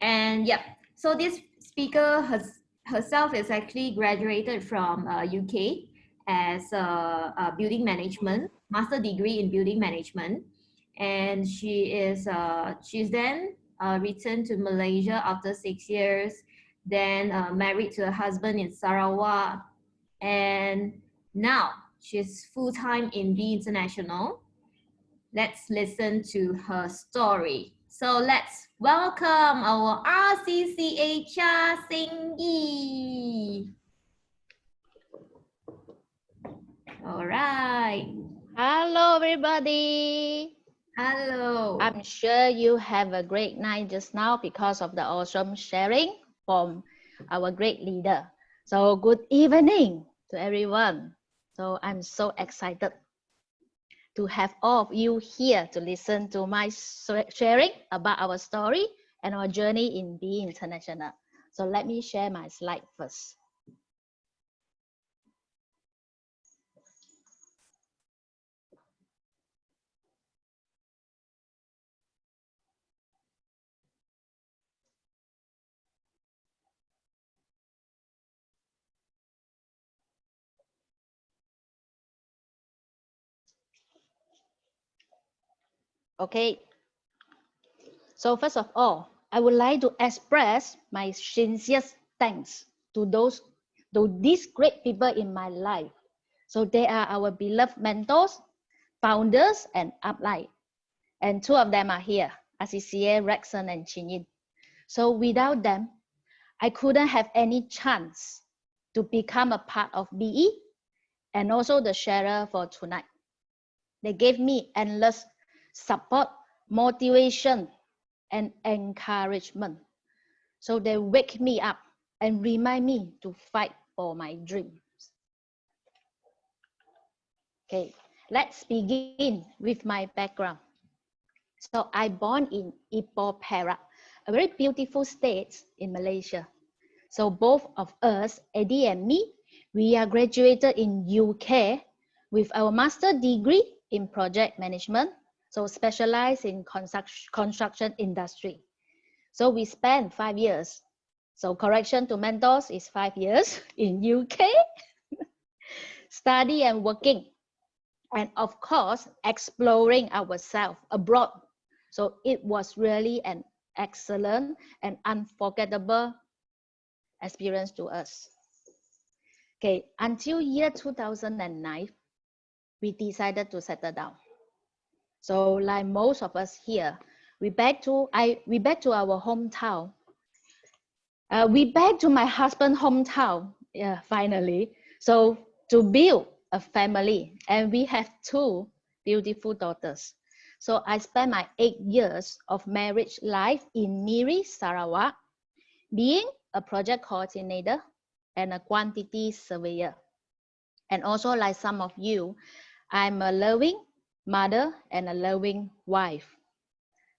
And yeah, so this speaker herself is actually graduated from UK as building management, master degree in building management, and she's then returned to Malaysia after 6 years, then married to a husband in Sarawak, and now she's full-time in B International. Let's listen to her story. So let's welcome our RCCA Cheah Seng. All right. Hello, everybody. Hello. I'm sure you have a great night just now because of the awesome sharing from our great leader. So good evening to everyone. So I'm so excited to have all of you here to listen to my sharing about our story and our journey in Be International. So let me share my slide first. Okay. So first of all, I would like to express my sincerest thanks to these great people in my life. So they are our beloved mentors, founders, and upline. And two of them are here, RCCA, Rexon, and Chinyin. So without them, I couldn't have any chance to become a part of BE and also the sharer for tonight. They gave me endless support, motivation, and encouragement. So they wake me up and remind me to fight for my dreams. Okay, let's begin with my background. So I born in Ipoh, Perak, a very beautiful state in Malaysia. So both of us, Eddie and me, we are graduated in UK with our master degree in project management, so specialized in construction industry. So we spent 5 years. So correction to mentors is 5 years in UK, study and working, and of course, exploring ourselves abroad. So it was really an excellent and unforgettable experience to us. Okay, until year 2009, we decided to settle down. So like most of us here, we back to our hometown. We back to my husband's hometown, finally. So to build a family, and we have 2 beautiful daughters. So I spent my 8 years of marriage life in Miri, Sarawak, being a project coordinator and a quantity surveyor. And also like some of you, I'm a loving mother and a loving wife.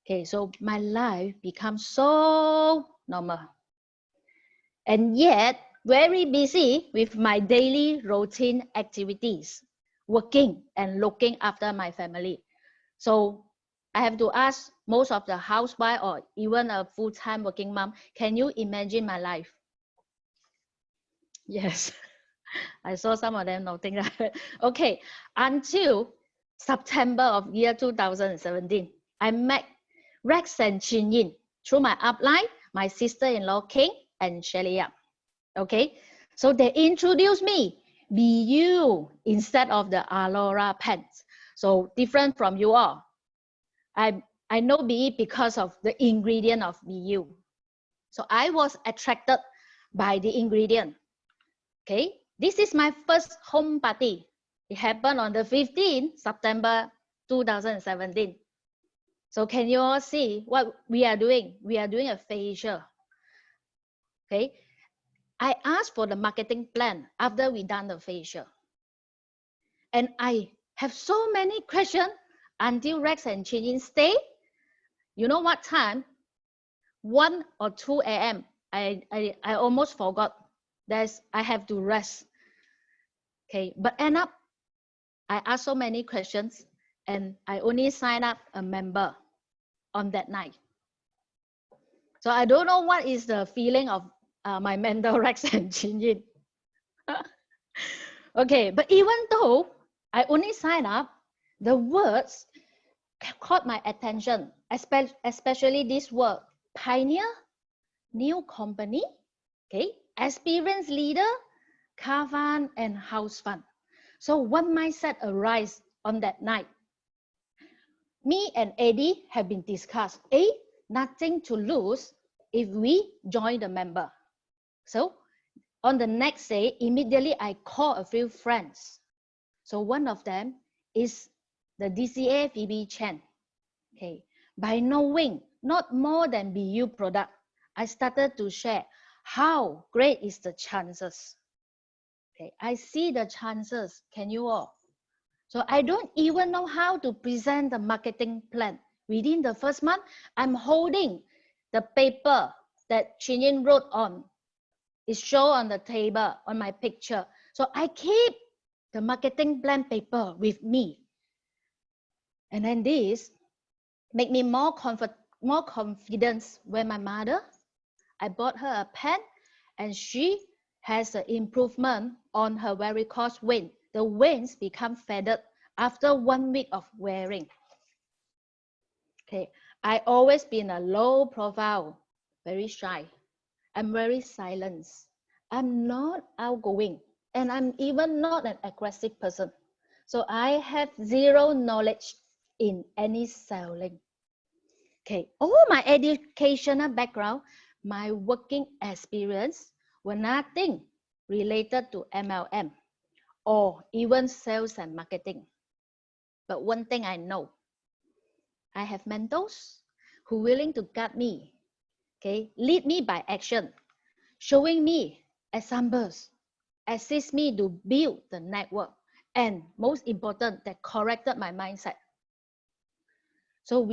Okay, so my life becomes so normal. And yet, very busy with my daily routine activities, working and looking after my family. So I have to ask most of the housewife or even a full-time working mom, can you imagine my life? Yes, I saw some of them noting that. Okay, until September of year 2017, I met Rex and Chinyin through my upline, my sister-in-law King and Shelia. Okay, so they introduced me BU instead of the Alora pens. So different from you all. I know BE because of the ingredient of BU. So I was attracted by the ingredient. Okay, this is my first home party. It happened on the 15th September 2017. So can you all see what we are doing? We are doing a facial. Okay, I asked for the marketing plan after we done the facial. And I have so many questions until Rex and Chinyin stay. You know what time? 1 or 2 a.m. I almost forgot that I have to rest. Okay, but end up, I asked so many questions and I only signed up a member on that night. So I don't know what is the feeling of my mentor Rex and Chin. Okay, but even though I only signed up, the words caught my attention, especially this word, pioneer, new company, okay, experienced leader, car fund, and house fund. So one mindset arose on that night. Me and Eddie have been discussed. Nothing to lose if we join the member. So on the next day, immediately I call a few friends. So one of them is the DCA Phoebe Chen. Okay, by knowing not more than BU product, I started to share how great is the chances. Okay, I see the chances. Can you all? So I don't even know how to present the marketing plan. Within the first month, I'm holding the paper that Chin wrote on. It's shown on the table on my picture. So I keep the marketing plan paper with me. And then this make me more confidence when my mother, I bought her a pen and she has an improvement on her varicose vein. The veins become faded after 1 week of wearing. Okay, I always been a low profile, very shy. I'm very silent. I'm not outgoing, and I'm even not an aggressive person. So I have zero knowledge in any selling. Okay, all my educational background, my working experience were nothing related to MLM or even sales and marketing. But one thing I know, I have mentors who are willing to guide me, okay, lead me by action, showing me examples, assist me to build the network, and most important, that corrected my mindset. So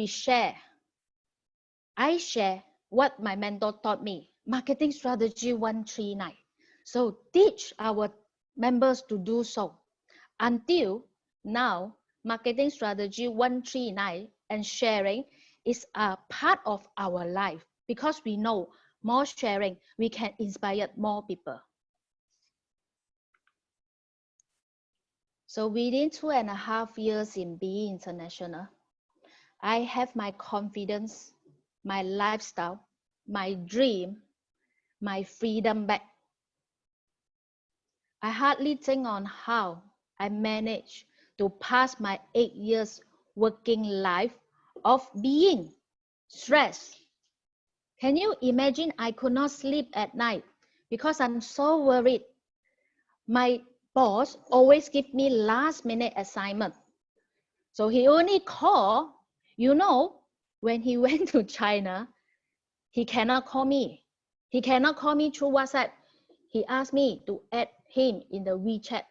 I share what my mentor taught me, marketing strategy 139. So teach our members to do so. Until now, marketing strategy 139 and sharing is a part of our life because we know more sharing, we can inspire more people. So within 2.5 years in BE International, I have my confidence, my lifestyle, my dream, my freedom back. I hardly think on how I managed to pass my 8 years working life of being stressed. Can you imagine I could not sleep at night because I'm so worried. My boss always give me last minute assignment. So he only call, when he went to China, he cannot call me. He cannot call me through WhatsApp. He asked me to add him in the WeChat.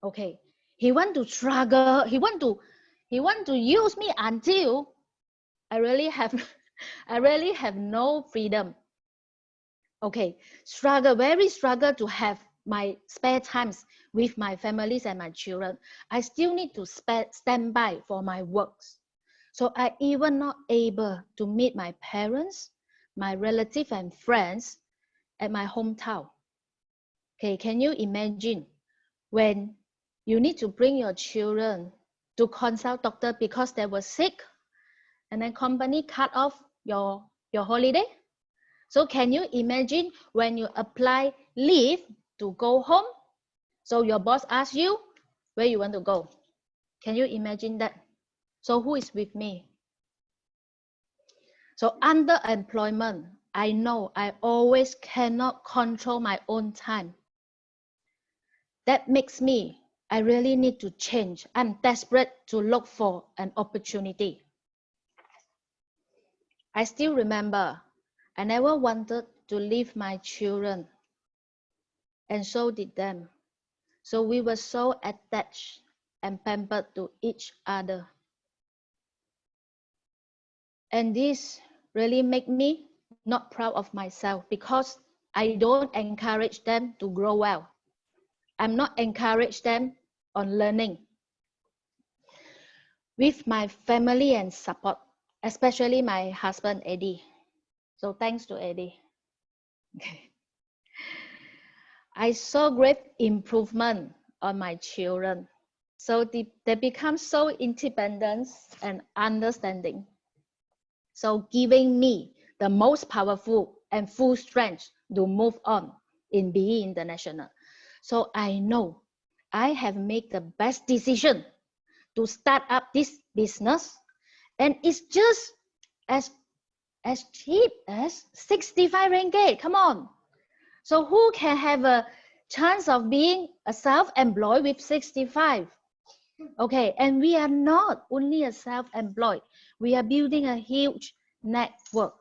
Okay. He want to struggle. He want to use me until I really have no freedom. Okay. Very struggle to have my spare times with my families and my children. I still need to stand by for my works. So I even not able to meet my parents, my relatives and friends at my hometown. Okay, can you imagine when you need to bring your children to consult doctor because they were sick and then company cut off your holiday? So can you imagine when you apply leave to go home? So your boss asks you where you want to go. Can you imagine that? So who is with me? So underemployment, I know I always cannot control my own time. That makes me, I really need to change. I'm desperate to look for an opportunity. I still remember, I never wanted to leave my children, and so did them. So we were so attached and pampered to each other. And this really made me not proud of myself because I don't encourage them to grow well. I'm not encourage them on learning. With my family and support, especially my husband Eddie. So thanks to Eddie. Okay. I saw great improvement on my children. So they become so independent and understanding. So giving me the most powerful and full strength to move on in BE International. So I know I have made the best decision to start up this business, and it's just as cheap as 65 ringgit. Come on. So who can have a chance of being a self-employed with 65? Okay, and we are not only a self-employed, we are building a huge network.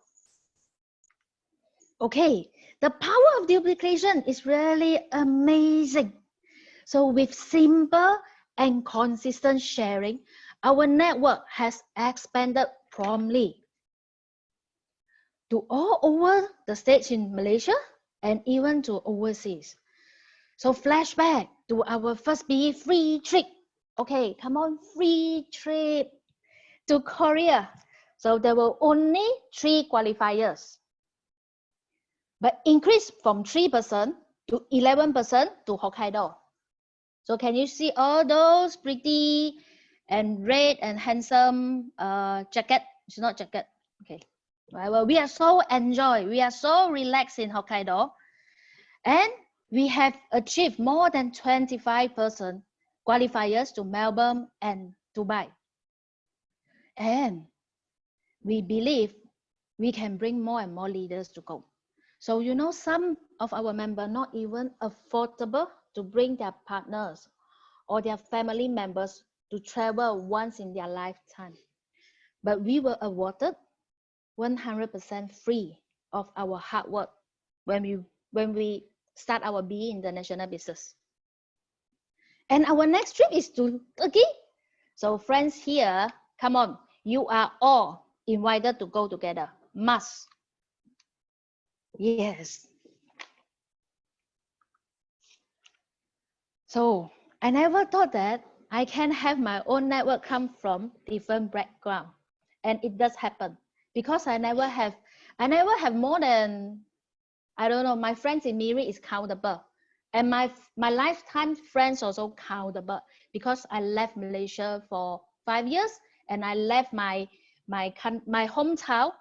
Okay, the power of duplication is really amazing. So with simple and consistent sharing, our network has expanded promptly to all over the states in Malaysia and even to overseas. So flashback to our first BE free trip. Okay, come on, free trip to Korea. So there were only 3 qualifiers, but increased from 3% to 11% to Hokkaido. So can you see all those pretty and red and handsome jacket? It's not jacket. Okay. Well, we are so we are so relaxed in Hokkaido, and we have achieved more than 25% qualifiers to Melbourne and Dubai. And we believe we can bring more and more leaders to go. So you know, some of our members not even affordable to bring their partners or their family members to travel once in their lifetime. But we were awarded 100% free of our hard work when we start our BE International business. And our next trip is to Turkey. So friends here, come on, you are all invited to go together. Must. Yes. So I never thought that I can have my own network come from different background, and it does happen because I never have more than, I don't know, my friends in Miri is countable, and my lifetime friends also countable because I left Malaysia for 5 years and I left my hometown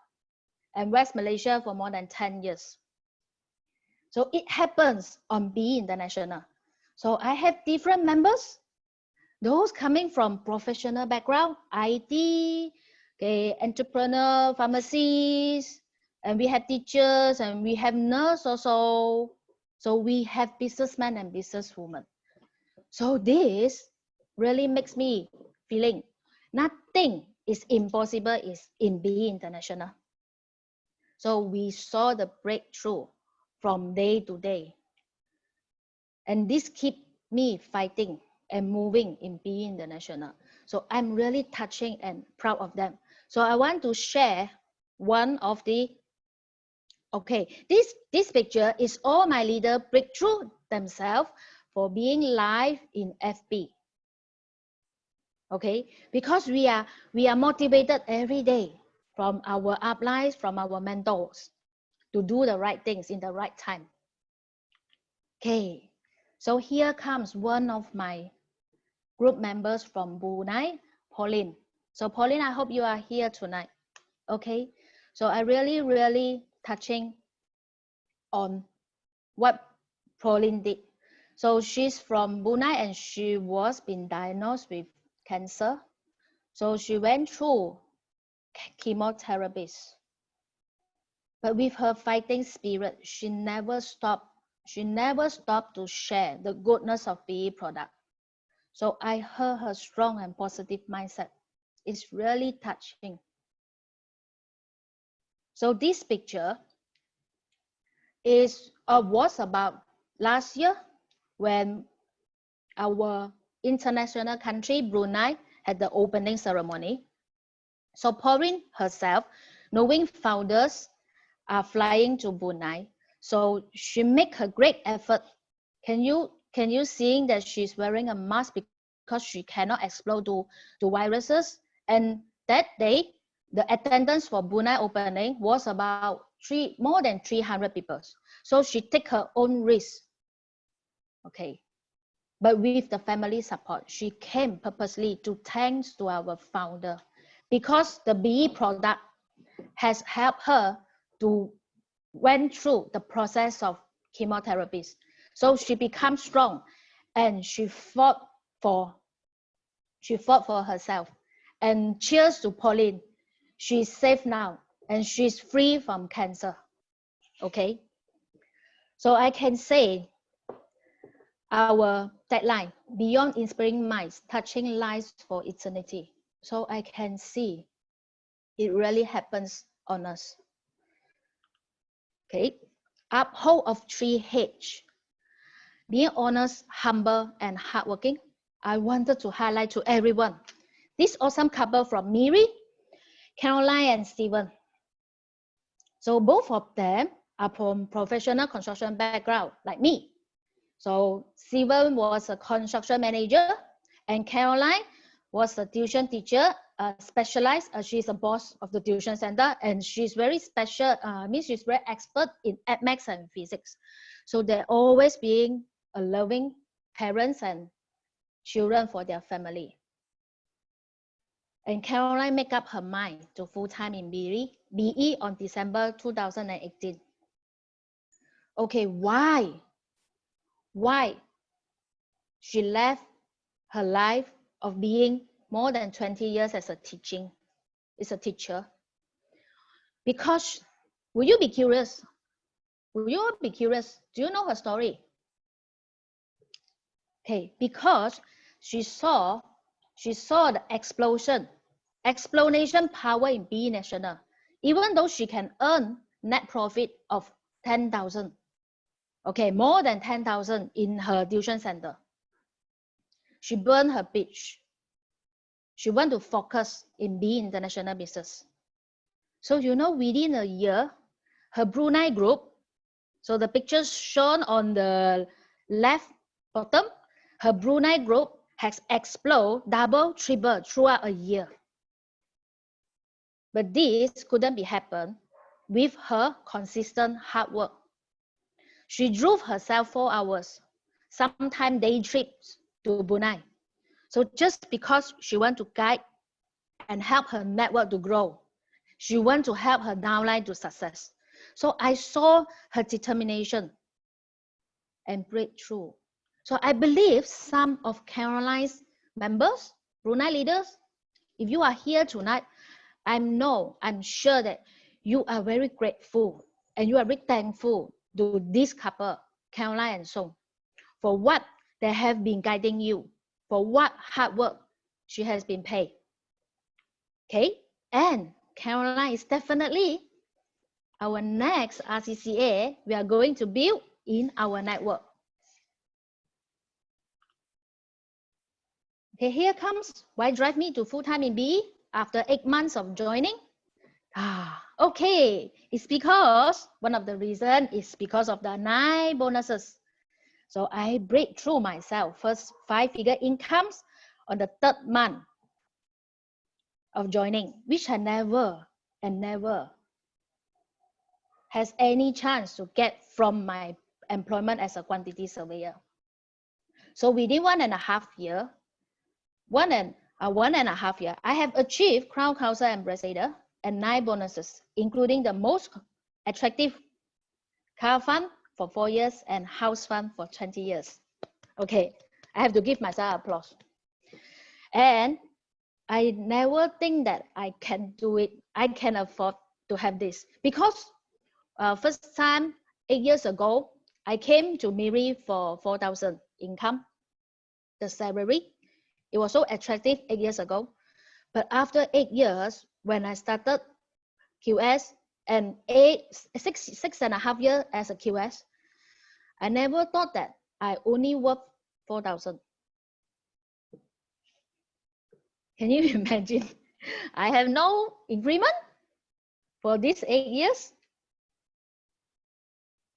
and West Malaysia for more than 10 years. So it happens on BE International. So I have different members, those coming from professional background, IT, okay, entrepreneur, pharmacies, and we have teachers and we have nurses also. So we have businessmen and businesswomen. So this really makes me feeling nothing is impossible is in BE International. So we saw the breakthrough from day to day. And this keeps me fighting and moving in BE International. So I'm really touching and proud of them. So I want to share one of the, okay, this picture is all my leader breakthrough themselves for being live in FB. Okay, because we are motivated every day from our uplines, from our mentors to do the right things in the right time. Okay, so here comes one of my group members from Brunei, Pauline. So Pauline, I hope you are here tonight. Okay, so I really touching on what Pauline did. So she's from Brunei and she was been diagnosed with cancer. So she went through chemotherapies. But with her fighting spirit, she never stopped. She never stopped to share the goodness of BE product. So I heard her strong and positive mindset. It's really touching. So this picture was about last year when our international country, Brunei, had the opening ceremony. So Pauline herself, knowing founders are flying to Brunei, so she make a great effort. Can you see that she's wearing a mask because she cannot explode to viruses? And that day, the attendance for Brunei opening was about more than 300 people. So she take her own risk. Okay. But with the family support, she came purposely to thanks to our founder, because the BE product has helped her to went through the process of chemotherapies. So she became strong, and she fought for herself. And cheers to Pauline. She's safe now, and she's free from cancer. Okay. So I can say our tagline, beyond inspiring minds, touching lives for eternity. So I can see it really happens on us. Okay. Uphold of 3H. Being honest, humble, and hardworking. I wanted to highlight to everyone this awesome couple from Miri, Caroline, and Stephen. So both of them are from professional construction background like me. So Stephen was a construction manager, and Caroline was a tuition teacher, specialized. She's a boss of the tuition center, and she's very special. Means she's very expert in maths and physics. So they're always being a loving parents and children for their family. And Caroline made up her mind to full-time in BE on December 2018. Okay, why? Why she left her life of being more than 20 years as a teacher? Because, will you be curious? Will you be curious? Do you know her story? Okay, because she saw the explanation power in BE National. Even though she can earn net profit of 10,000, okay, more than 10,000 in her tuition center, she burned her bridge. She want to focus in BE International business. So you know, within a year, her Brunei group, so the pictures shown on the left bottom, her Brunei group has exploded double, triple throughout a year. But this couldn't be happen with her consistent hard work. She drove herself 4 hours, sometimes day trips to Brunei. So just because she want to guide and help her network to grow, she want to help her downline to success. So I saw her determination and breakthrough. So I believe some of Caroline's members, Brunei leaders, if you are here tonight, I'm sure that you are very grateful and you are very thankful to this couple, Caroline and Seng, for what they have been guiding you, for what hard work she has been paid. Okay, and Caroline is definitely our next RCCA we are going to build in our network. Okay, here comes why drive me to full-time in BE after 8 months of joining. Okay, it's because one of the reasons is because of the 9 bonuses. So I break through myself first 5-figure incomes on the 3rd month of joining, which I never has any chance to get from my employment as a quantity surveyor. So within 1.5 years, one and a half year, I have achieved Crown Council Ambassador and 9 bonuses, including the most attractive car fund for 4 years and house fund for 20 years. Okay, I have to give myself applause. And I never think that I can do it. I can afford to have this because first time 8 years ago, I came to Miri for 4,000 income, the salary. It was so attractive 8 years ago. But after 8 years, when I started QS and 6.5 years as a QS, I never thought that I only worth 4,000. Can you imagine? I have no increment for these 8 years.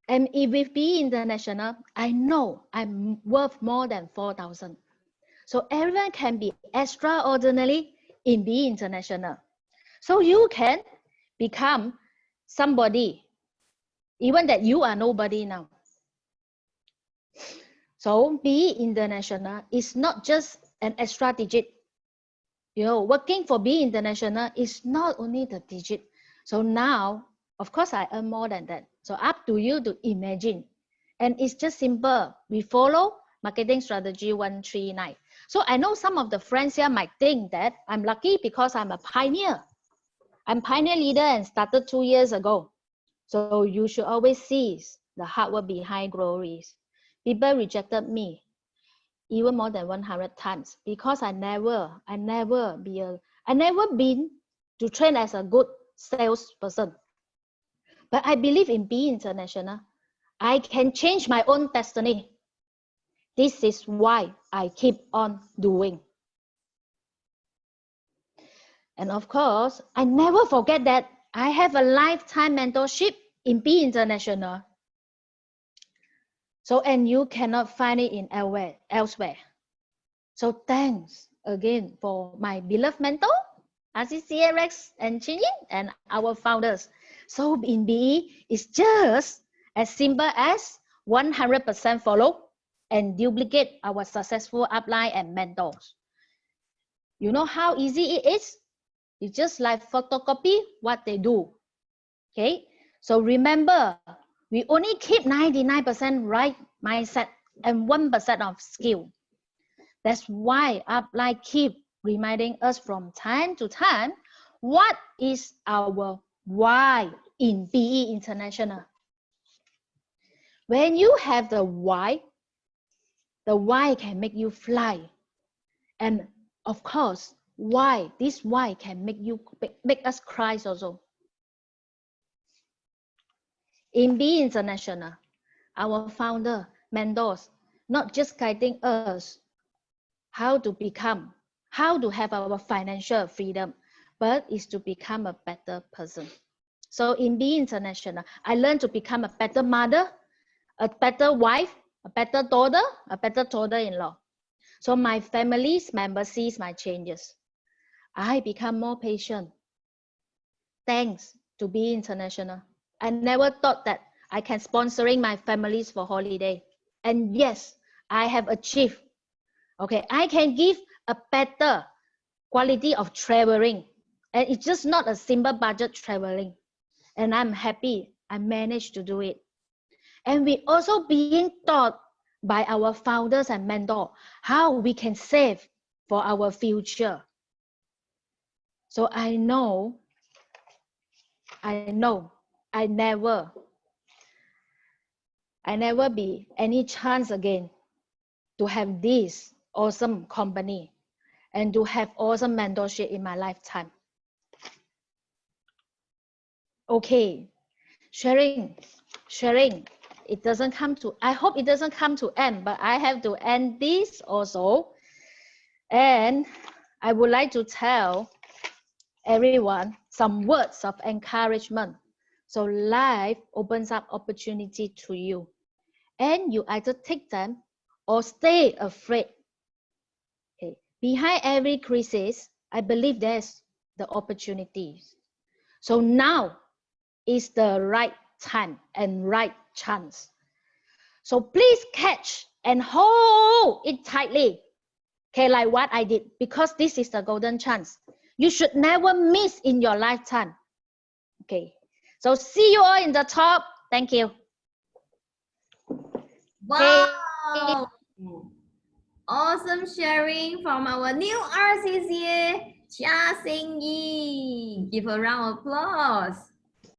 And if with BE International, I know I'm worth more than 4,000. So everyone can be extraordinary in BE International. So you can become somebody even that you are nobody now. So be international is not just an extra digit. You know, working for Be International is not only the digit. So now, of course, I earn more than that. So up to you to imagine. And it's just simple. We follow marketing strategy 139. So I know some of the friends here might think that I'm lucky because I'm a pioneer. I'm pioneer leader and started 2 years ago. So you should always see the hard work behind glories. People rejected me even more than 100 times because I never been to train as a good salesperson. But I believe in Be International. I can change my own destiny. This is why I keep on doing. And of course, I never forget that I have a lifetime mentorship in Be International. So, and you cannot find it in elsewhere. So thanks again for my beloved mentor, RCCA Rex and Chin Yin, and our founders. So in BE, it's just as simple as 100% follow and duplicate our successful upline and mentors. You know how easy it is? It's just like photocopy what they do. Okay, so remember, we only keep 99% right mindset and 1% of skill. That's why upline keep reminding us from time to time, what is our why in BE International? When you have the why can make you fly. And of course, this why can make us cry also. In BE International, our founder, mentors, not just guiding us how to have our financial freedom, but is to become a better person. So in Be International, I learned to become a better mother, a better wife, a better daughter, a better daughter-in-law. So my family's member sees my changes. I become more patient. Thanks to Be International. I never thought that I can sponsoring my families for holiday. And yes, I have achieved. Okay, I can give a better quality of traveling. And it's just not a simple budget traveling. And I'm happy I managed to do it. And we also being taught by our founders and mentors how we can save for our future. So I know I never be any chance again to have this awesome company and to have awesome mentorship in my lifetime. Okay, sharing. It doesn't come to, I hope it doesn't come to end, but I have to end this also. And I would like to tell everyone some words of encouragement. So life opens up opportunity to you, and you either take them or stay afraid. Okay. Behind every crisis, I believe there's the opportunities. So now is the right time and right chance. So please catch and hold it tightly. Okay, like what I did, because this is the golden chance. You should never miss in your lifetime. Okay, so see you all in the top. Thank you. Wow! Okay. Awesome sharing from our new RCCA, Cheah Seng. Give a round of applause.